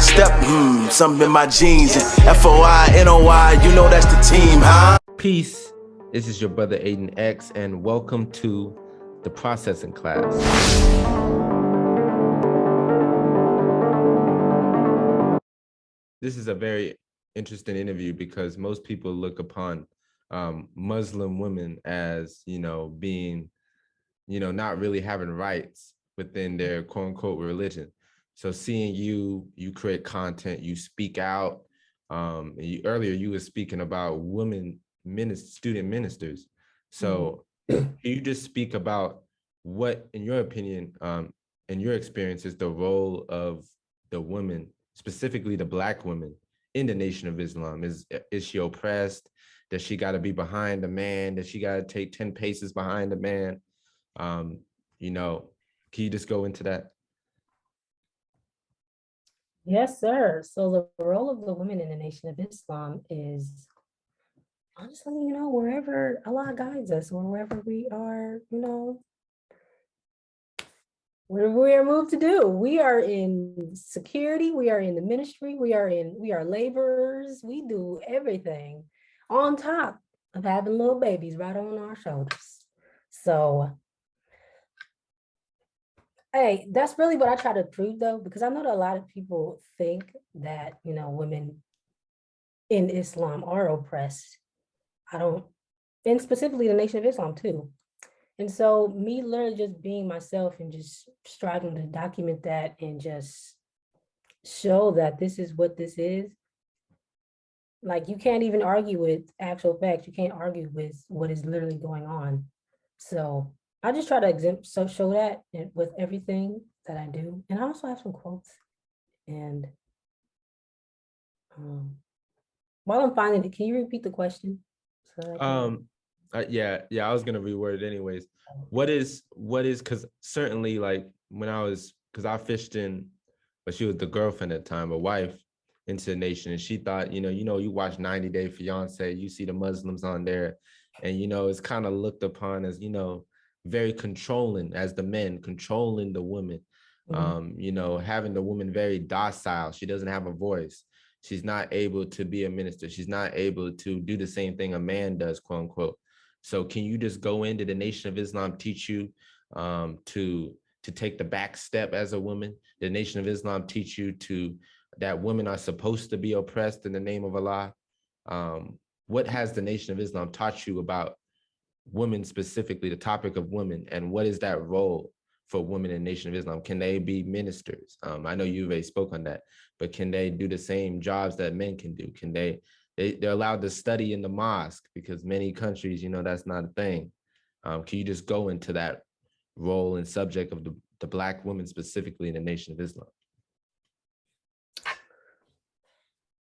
step, something in my jeans. FOI, you know that's the team, huh? Peace. This is your brother Aidan X, and welcome to the processing class. This is a very interesting interview because most people look upon Muslim women as, being, not really having rights within their quote unquote religion. So seeing you create content, you speak out. Earlier you were speaking about women student ministers. So can you just speak about what, in your opinion, in your experience, is the role of the women, specifically the Black women, in the Nation of Islam? Is she oppressed? Does she got to be behind the man? Does she got to take 10 paces behind the man? Can you just go into that? Yes, sir. So the role of the women in the Nation of Islam is honestly, wherever Allah guides us or wherever we are, whatever we are moved to do. We are in security, we are in the ministry, we are laborers, we do everything on top of having little babies right on our shoulders. So, hey, that's really what I try to prove though, because I know that a lot of people think that, women in Islam are oppressed. And specifically the Nation of Islam too. And so me literally just being myself and just striving to document that and just show that this is what this is. Like, you can't even argue with actual facts. You can't argue with what is literally going on. So I just try to show that with everything that I do. And I also have some quotes. And while I'm finding it, can you repeat the question? Yeah, I was gonna reword it anyways. What is because certainly, like, because I fished in, but she was the girlfriend at the time, a wife, into the Nation, and she thought, you watch 90 Day Fiance, you see the Muslims on there, and it's kind of looked upon as, very controlling, as the men controlling the women. Having the woman very docile. She doesn't have a voice. She's not able to be a minister. She's not able to do the same thing a man does, quote unquote. So can you just go into the Nation of Islam, teach you to take the back step as a woman? The Nation of Islam teach you that women are supposed to be oppressed in the name of Allah. What has the Nation of Islam taught you about women, specifically the topic of women, and what is that role for women in the Nation of Islam? Can they be ministers? I know you already spoke on that, but can they do the same jobs that men can do? Can they're allowed to study in the mosque, because many countries, that's not a thing. Can you just go into that role and subject of the Black women specifically in the Nation of Islam?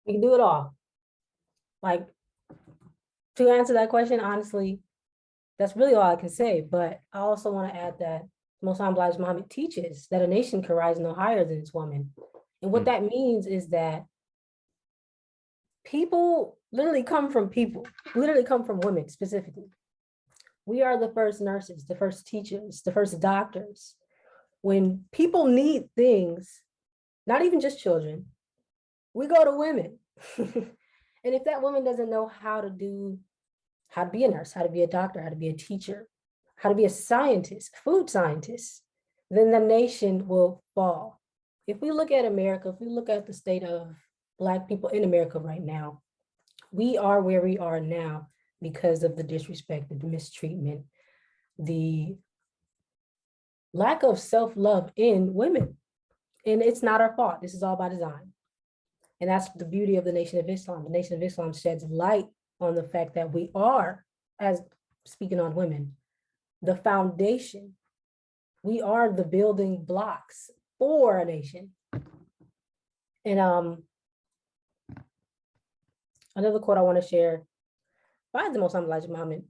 We can do it all. Like, to answer that question, honestly, that's really all I can say. But I also want to add that Most High Muhammad teaches that a nation can rise no higher than its woman. And what that means is that people literally come from women specifically. We are the first nurses, the first teachers, the first doctors. When people need things, not even just children, we go to women. And if that woman doesn't know how to be a nurse, how to be a doctor, how to be a teacher, how to be a scientist, food scientist, then the nation will fall. If we look at America, if we look at the state of Black people in America right now, we are where we are now because of the disrespect, the mistreatment, the lack of self-love in women. And it's not our fault. This is all by design. And that's the beauty of the Nation of Islam. The Nation of Islam sheds light on the fact that we are, as speaking on women, the foundation. We are the building blocks for a nation. And another quote I want to share by the Most High Muhammad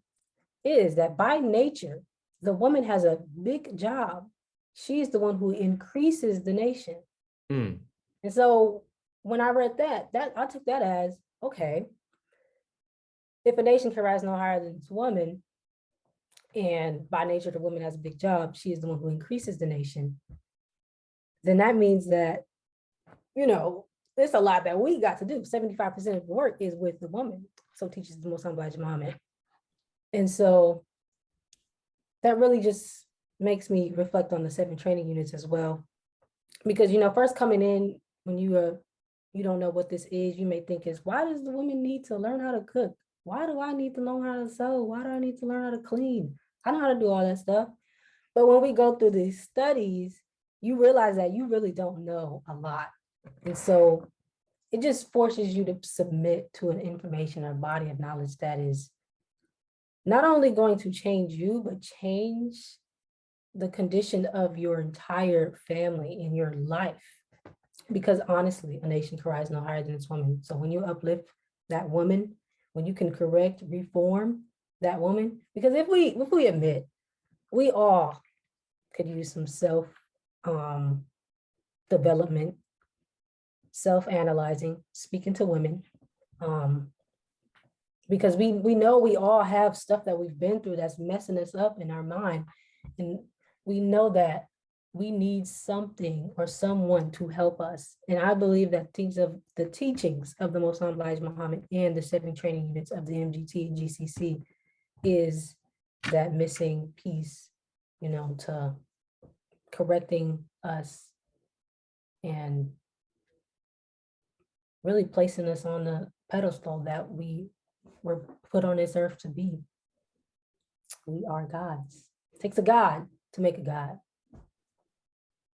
is that by nature, the woman has a big job. She's the one who increases the nation. And so when I read that I took that as, okay, if a nation can rise no higher than its woman, and by nature the woman has a big job, she is the one who increases the nation, then that means that, it's a lot that we got to do. 75% of the work is with the woman. So teaches the Most High Elijah Muhammad. And so that really just makes me reflect on the 7 training units as well. Because, first coming in, when you don't know what this is, you may think is, why does the woman need to learn how to cook? Why do I need to learn how to sew? Why do I need to learn how to clean? I know how to do all that stuff. But when we go through these studies, you realize that you really don't know a lot. And so it just forces you to submit to an information or body of knowledge that is not only going to change you, but change the condition of your entire family in your life. Because honestly, a nation can rise no higher than its woman. So when you uplift that woman, when you can correct, reform that woman, because if we admit, we all could use some self development, self-analyzing, speaking to women, because we know we all have stuff that we've been through that's messing us up in our mind, and we know that we need something or someone to help us. And I believe that the teachings of the Most High Elijah Muhammad and the 7 training units of the MGT and GCC is that missing piece, to correcting us and really placing us on the pedestal that we were put on this earth to be. We are gods. It takes a God to make a God.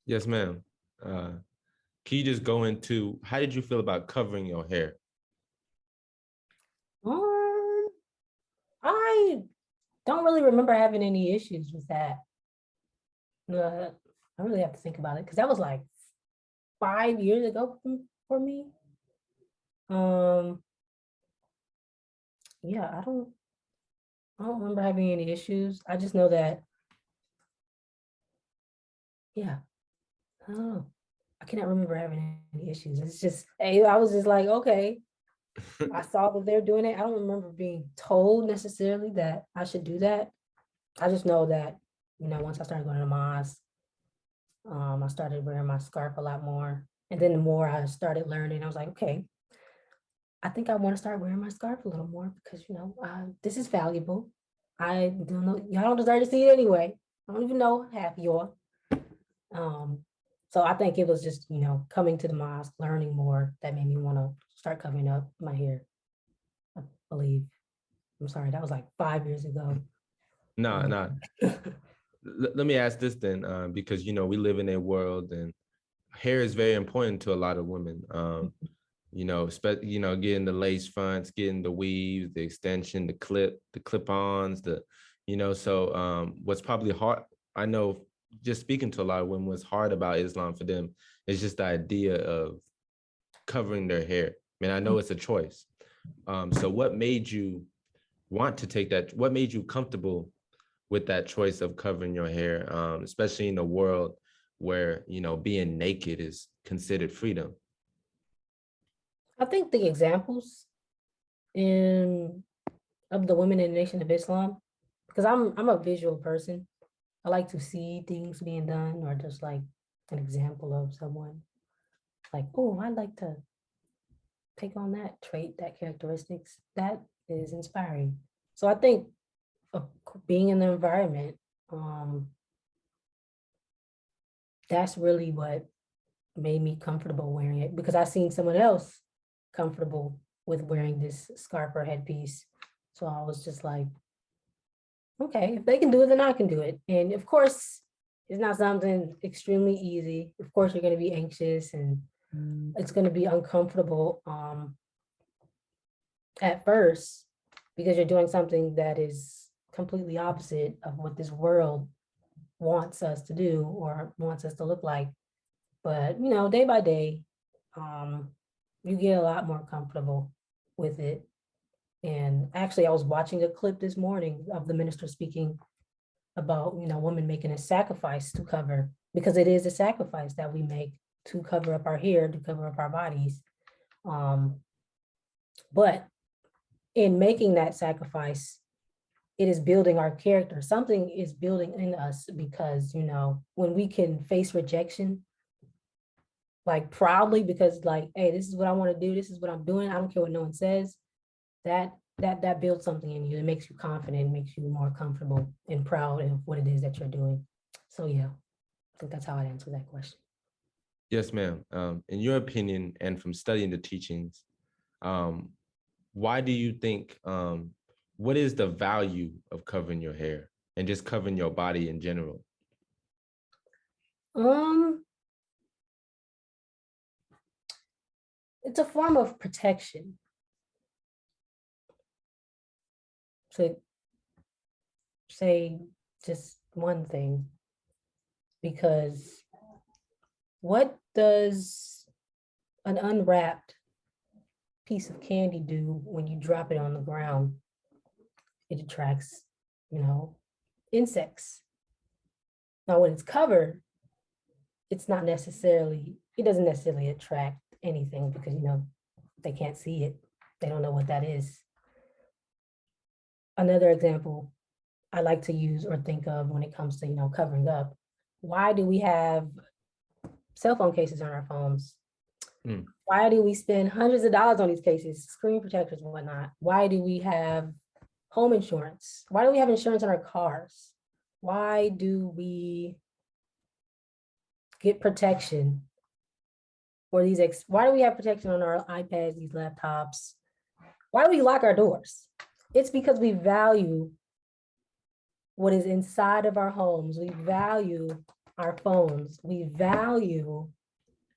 Yes, ma'am. Can you just go into, how did you feel about covering your hair? I don't really remember having any issues with that. I really have to think about it because that was like 5 years ago for me. Yeah, I don't remember having any issues. I just know that, yeah, I don't know. I cannot remember having any issues. It's just, hey, I was just like, okay, I saw that they're doing it. I don't remember being told necessarily that I should do that. I just know that, once I started going to the mosque, I started wearing my scarf a lot more. And then the more I started learning, I was like, okay, I think I want to start wearing my scarf a little more because, this is valuable. I don't know, y'all don't deserve to see it anyway. I don't even know half of y'all. So I think it was just, coming to the mosque, learning more that made me want to start covering up my hair. I believe. I'm sorry, that was like 5 years ago. No. Let me ask this then, because, we live in a world and hair is very important to a lot of women. Getting the lace fronts, getting the weaves, the extension, the clip-ons, so what's probably hard, I know just speaking to a lot of women, what's hard about Islam for them is just the idea of covering their hair. I know it's a choice. So what made you want to take that? What made you comfortable with that choice of covering your hair, especially in a world where, being naked is considered freedom? I think the examples of the women in the Nation of Islam, because I'm a visual person. I like to see things being done or just like an example of someone like, oh, I'd like to take on that trait, that characteristics. That is inspiring. So I think being in the environment, that's really what made me comfortable wearing it, because I seen someone else comfortable with wearing this scarf or headpiece. So I was just like, okay, if they can do it, then I can do it. And of course, it's not something extremely easy. Of course, you're going to be anxious and it's going to be uncomfortable at first, because you're doing something that is completely opposite of what this world wants us to do or wants us to look like. But, day by day, you get a lot more comfortable with it. And actually, I was watching a clip this morning of the minister speaking about, women making a sacrifice to cover, because it is a sacrifice that we make to cover up our hair, to cover up our bodies. But in making that sacrifice, it is building our character. Something is building in us because, when we can face rejection like proudly because like, hey, this is what I want to do. This is what I'm doing. I don't care what no one says. That builds something in you. It makes you confident, it makes you more comfortable and proud of what it is that you're doing. So yeah, I think that's how I'd answer that question. Yes, ma'am. In your opinion, and from studying the teachings, why do you think, what is the value of covering your hair and just covering your body in general? It's a form of protection. To say just one thing, because what does an unwrapped piece of candy do when you drop it on the ground? It attracts, insects. Now, when it's covered, it doesn't necessarily attract anything because, they can't see it. They don't know what that is. Another example I like to use or think of when it comes to, covering up. Why do we have cell phone cases on our phones? Why do we spend hundreds of dollars on these cases, screen protectors and whatnot? Why do we have home insurance? Why do we have insurance on our cars? Why do we get protection for these? Why do we have protection on our iPads, these laptops? Why do we lock our doors? It's because we value what is inside of our homes. We value our phones. We value,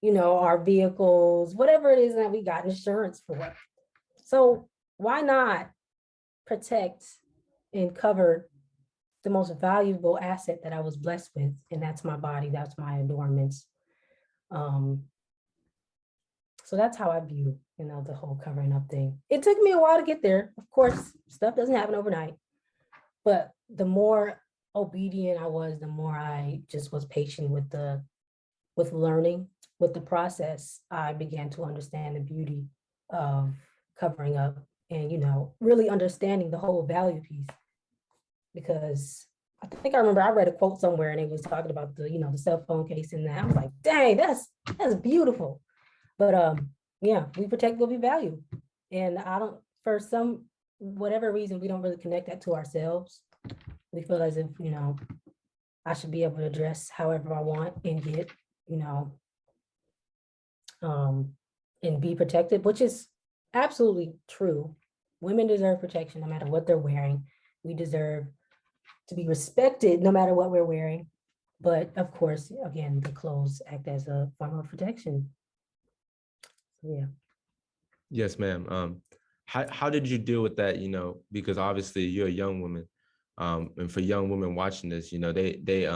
our vehicles, whatever it is that we got insurance for. So why not protect and cover the most valuable asset that I was blessed with, and that's my body, that's my adornments. So that's how I view, the whole covering up thing. It took me a while to get there. Of course, stuff doesn't happen overnight, but the more obedient I was, the more I just was patient with learning, with the process. I began to understand the beauty of covering up and, really understanding the whole value piece. Because I think I remember I read a quote somewhere and it was talking about the, the cell phone case and that. I was like, dang, that's beautiful. But yeah, we protect what we value. And for some, whatever reason, we don't really connect that to ourselves. We feel as if, I should be able to dress however I want and get, and be protected, which is absolutely true. Women deserve protection no matter what they're wearing. We deserve to be respected no matter what we're wearing. But of course, again, the clothes act as a form of protection. Yeah. Yes, ma'am. How did you deal with that? Because obviously you're a young woman, and for young women watching this, they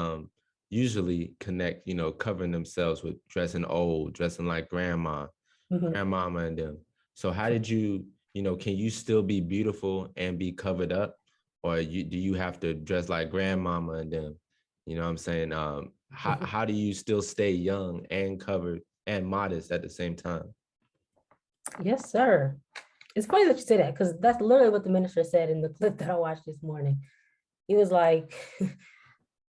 usually connect, covering themselves with dressing old, dressing like grandma, grandmama, and them. So how did you, can you still be beautiful and be covered up, or do you have to dress like grandmama and them? You know what I'm saying? How do you still stay young and covered and modest at the same time? Yes, sir. It's funny that you say that because that's literally what the minister said in the clip that I watched this morning. He was like,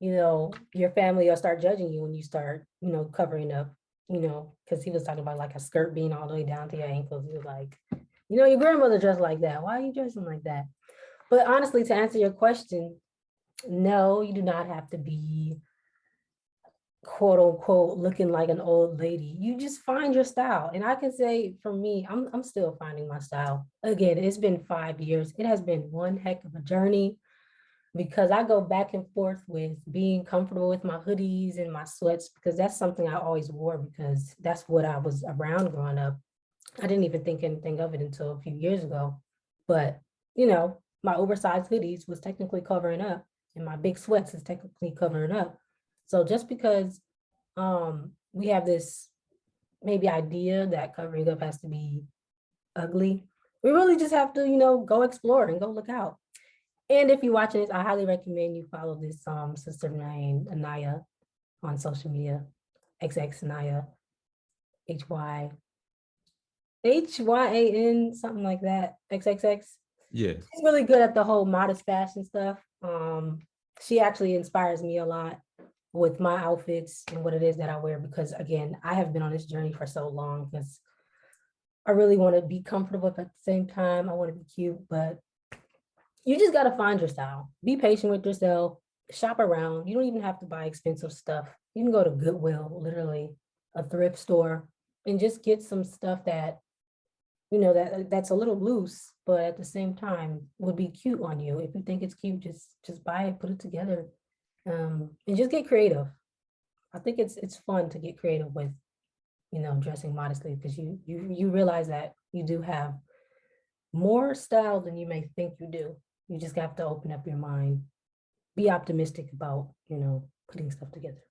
your family will start judging you when you start, covering up, because he was talking about like a skirt being all the way down to your ankles. He was like, your grandmother dressed like that. Why are you dressing like that? But honestly, to answer your question, no, you do not have to be quote unquote looking like an old lady. You just find your style. And I can say for me, I'm still finding my style. Again, it's been 5 years. It has been one heck of a journey because I go back and forth with being comfortable with my hoodies and my sweats because that's something I always wore because that's what I was around growing up. I didn't even think anything of it until a few years ago. But, my oversized hoodies was technically covering up and my big sweats is technically covering up. So just because we have this maybe idea that covering up has to be ugly, we really just have to, go explore and go look out. And if you're watching this, I highly recommend you follow this sister named Anaya on social media, XX Anaya, HYAN, something like that, XXX. Yeah. She's really good at the whole modest fashion stuff. She actually inspires me a lot. with my outfits and what it is that I wear, because again, I have been on this journey for so long because I really want to be comfortable, but at the same time, I want to be cute, but you just got to find your style. Be patient with yourself, shop around. You don't even have to buy expensive stuff. You can go to Goodwill, literally a thrift store, and just get some stuff that, you know, that's a little loose, but at the same time would be cute on you. If you think it's cute, just buy it, put it together, and just get creative. I think it's fun to get creative with, you know, dressing modestly, because you realize that you do have more style than you may think you do. You just have to open up your mind, be optimistic about, you know, putting stuff together.